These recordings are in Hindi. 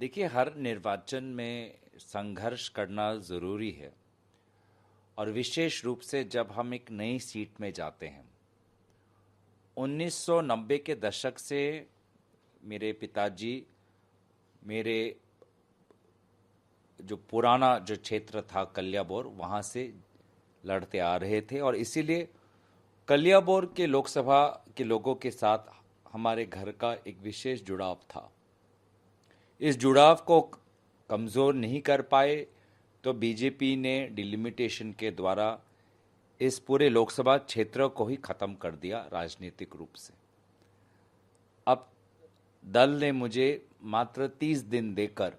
देखिए, हर निर्वाचन में संघर्ष करना ज़रूरी है और विशेष रूप से जब हम एक नई सीट में जाते हैं। 1990 के दशक से मेरे पिताजी मेरे जो पुराना जो क्षेत्र था कलियाबोर, वहाँ से लड़ते आ रहे थे और इसीलिए कलियाबोर के लोकसभा के लोगों के साथ हमारे घर का एक विशेष जुड़ाव था। इस जुड़ाव को कमज़ोर नहीं कर पाए तो बीजेपी ने डिलिमिटेशन के द्वारा इस पूरे लोकसभा क्षेत्र को ही ख़त्म कर दिया राजनीतिक रूप से। अब दल ने मुझे मात्र 30 दिन देकर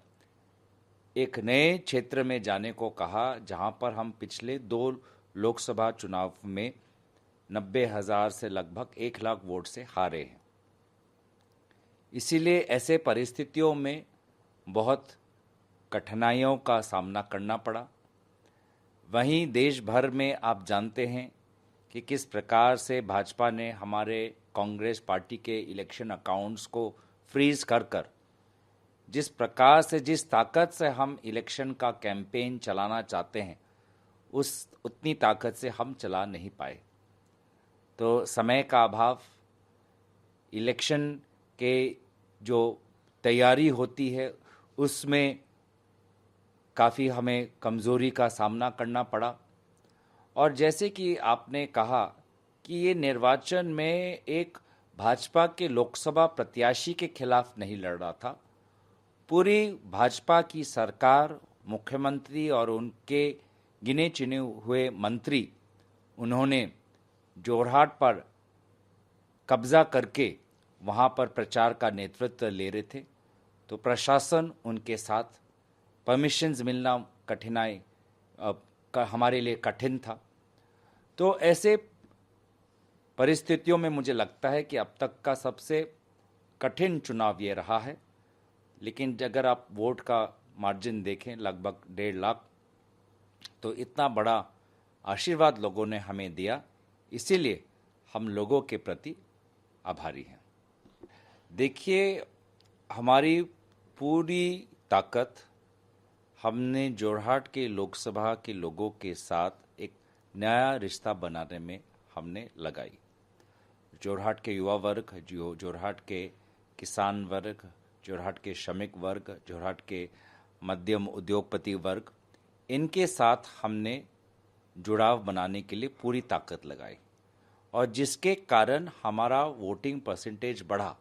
एक नए क्षेत्र में जाने को कहा, जहां पर हम पिछले 2 लोकसभा चुनाव में 90,000 से लगभग 1 लाख वोट से हारे हैं। इसीलिए ऐसे परिस्थितियों में बहुत कठिनाइयों का सामना करना पड़ा। वहीं देश भर में आप जानते हैं कि किस प्रकार से भाजपा ने हमारे कांग्रेस पार्टी के इलेक्शन अकाउंट्स को फ्रीज कर जिस प्रकार से, जिस ताकत से हम इलेक्शन का कैंपेन चलाना चाहते हैं, उतनी ताकत से हम चला नहीं पाए। तो समय का अभाव, इलेक्शन के जो तैयारी होती है उसमें काफ़ी हमें कमज़ोरी का सामना करना पड़ा। और जैसे कि आपने कहा कि ये निर्वाचन में एक भाजपा के लोकसभा प्रत्याशी के खिलाफ नहीं लड़ रहा था, पूरी भाजपा की सरकार, मुख्यमंत्री और उनके गिने चुने हुए मंत्री, उन्होंने जोरहाट पर कब्जा करके वहाँ पर प्रचार का नेतृत्व ले रहे थे। तो प्रशासन उनके साथ, परमिशंस मिलना हमारे लिए कठिन था। तो ऐसे परिस्थितियों में मुझे लगता है कि अब तक का सबसे कठिन चुनाव ये रहा है। लेकिन अगर आप वोट का मार्जिन देखें, लगभग 1.5 लाख, तो इतना बड़ा आशीर्वाद लोगों ने हमें दिया, इसीलिए हम लोगों के प्रति आभारी हैं। देखिए, हमारी पूरी ताकत हमने जोरहाट के लोकसभा के लोगों के साथ एक नया रिश्ता बनाने में हमने लगाई। जोरहाट के युवा वर्ग, जोरहाट के किसान वर्ग, जोरहाट के श्रमिक वर्ग, जोरहाट के मध्यम उद्योगपति वर्ग, इनके साथ हमने जुड़ाव बनाने के लिए पूरी ताकत लगाई और जिसके कारण हमारा वोटिंग परसेंटेज बढ़ा।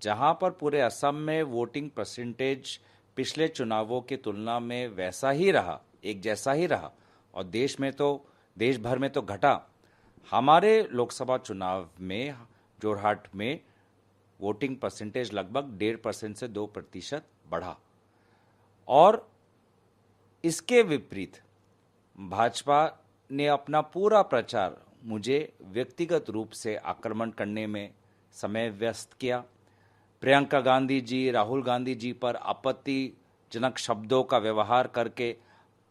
जहां पर पूरे असम में वोटिंग परसेंटेज पिछले चुनावों की तुलना में वैसा ही रहा, एक जैसा ही रहा, और देश भर में तो घटा, हमारे लोकसभा चुनाव में जोरहाट में वोटिंग परसेंटेज लगभग 1.5% से 2% बढ़ा। और इसके विपरीत भाजपा ने अपना पूरा प्रचार मुझे व्यक्तिगत रूप से आक्रमण करने में समय व्यस्त किया। प्रियंका गांधी जी, राहुल गांधी जी पर आपत्तिजनक शब्दों का व्यवहार करके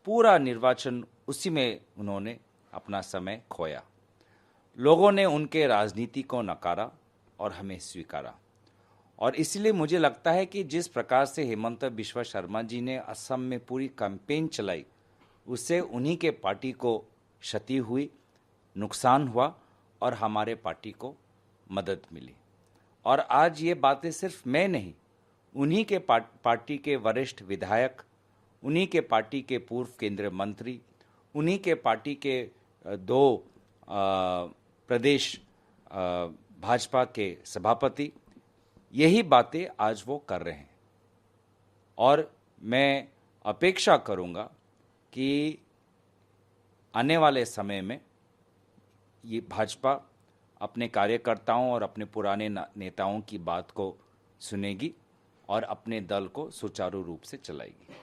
पूरा निर्वाचन उसी में उन्होंने अपना समय खोया। लोगों ने उनके राजनीति को नकारा और हमें स्वीकारा। और इसलिए मुझे लगता है कि जिस प्रकार से हेमंत बिश्वा शर्मा जी ने असम में पूरी कैंपेन चलाई, उससे उन्हीं के पार्टी को क्षति हुई, नुकसान हुआ और हमारे पार्टी को मदद मिली। और आज ये बातें सिर्फ मैं नहीं, उन्हीं के पार्टी के वरिष्ठ विधायक, उन्हीं के पार्टी के पूर्व केंद्रीय मंत्री, उन्हीं के पार्टी के 2 प्रदेश भाजपा के सभापति, यही बातें आज वो कर रहे हैं। और मैं अपेक्षा करूंगा कि आने वाले समय में ये भाजपा अपने कार्यकर्ताओं और अपने पुराने नेताओं की बात को सुनेगी और अपने दल को सुचारू रूप से चलाएगी।